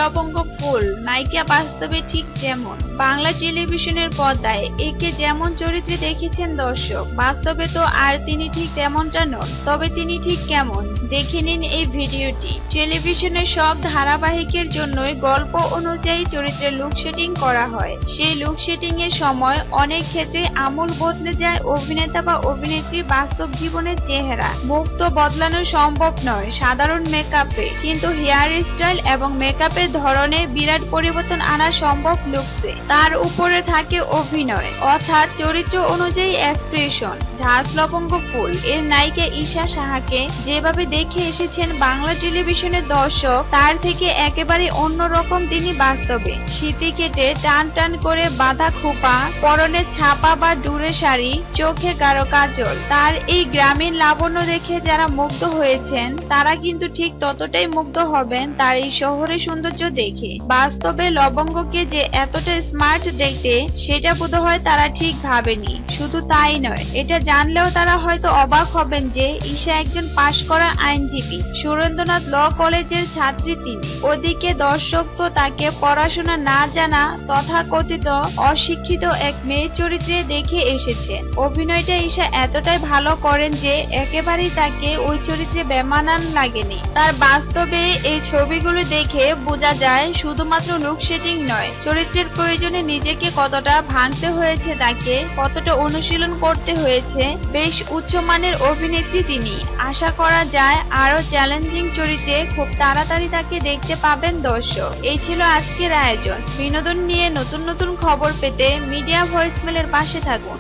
লবঙ্গ ফুল নায়িকা বাস্তবে ঠিক যেমন বাংলা টেলিভিশনের পর্দায় একে যেমন চরিত্রে দেখেছেন দর্শক, বাস্তবে তো আর তিনি ঠিক তেমনটা নন। তবে তিনি ঠিক কেমন দেখে নিন এই ভিডিওটি। টেলিভিশনের সব ধারাবাহিকের জন্যই গল্প অনুযায়ী চরিত্রের লুক সেটিং করা হয়। সেই লুক সেটিং এর সময় অনেক ক্ষেত্রে আমূল বদলে যায় অভিনেতা বা অভিনেত্রীর বাস্তব জীবনের চেহারা। মুখ তো বদলানো সম্ভব নয় সাধারণ মেকআপে, কিন্তু হেয়ার স্টাইল এবং মেকআপের ধরনে বিরাট পরিবর্তন আনা সম্ভব লুকসে। তার উপরে থাকে অভিনয়, অর্থাৎ চরিত্র অনুযায়ী এক্সপ্রেশন। ঝাঁজ লবঙ্গ ফুল এর নায়িকা ঈশা সাহাকে যেভাবে দেখে এসেছেন বাংলা টেলিভিশনের দর্শক, তার থেকে একেবারে অন্যরকম তিনি বাস্তবে। সিঁথি কেটে টান টান করে বাঁধা খোপা, পরনে ছাপা বা ডুরে শাড়ি, চোখে গাঢ় কাজল। তার এই গ্রামীণ লাবণ্য দেখে যারা মুগ্ধ হয়েছেন তারা কিন্তু ঠিক ততটাই মুগ্ধ হবেন তার এই শহরের সৌন্দর্য দেখে। বাস্তবে লবঙ্গকে যে এতটা স্মার্ট দেখতে সেটা বোধহয় তারা ঠিক ভাবেনি। শুধু তাই নয়, এটা জানলেও তারা হয়তো অবাক হবেন যে ঈশা একজন পাশ করা আইনজীবী, সুরেন্দ্রনাথ ল কলেজের ছাত্রী তিনি। ওদিকে দর্শক তো তাকে পড়াশোনা না জানা তথাকথিত অশিক্ষিত এক মেয়ে চরিত্রে দেখে এসেছেন। অভিনয়টা ঈশা এতটাই ভালো করেন যে একেবারেই তাকে ওই চরিত্রে বেমানান লাগেনি। তার বাস্তবে এই ছবিগুলো দেখে বোঝা যায় শুধুমাত্র লুক সেটিং নয়, চরিত্রের প্রয়োজনে নিজেকে কতটা ভাঙতে হয়েছে, তাকে কতটা অনুশীলন করতে হয়েছে। বেশ উচ্চমানের অভিনেত্রী তিনি। আশা করা যায় আরো চ্যালেঞ্জিং চরিত্রে খুব তাড়াতাড়ি তাকে দেখতে পাবেন দর্শক। এই ছিল আজকের আয়োজন। বিনোদন নিয়ে নতুন নতুন খবর পেতে মিডিয়া ভয়েসমেলের পাশে থাকুন।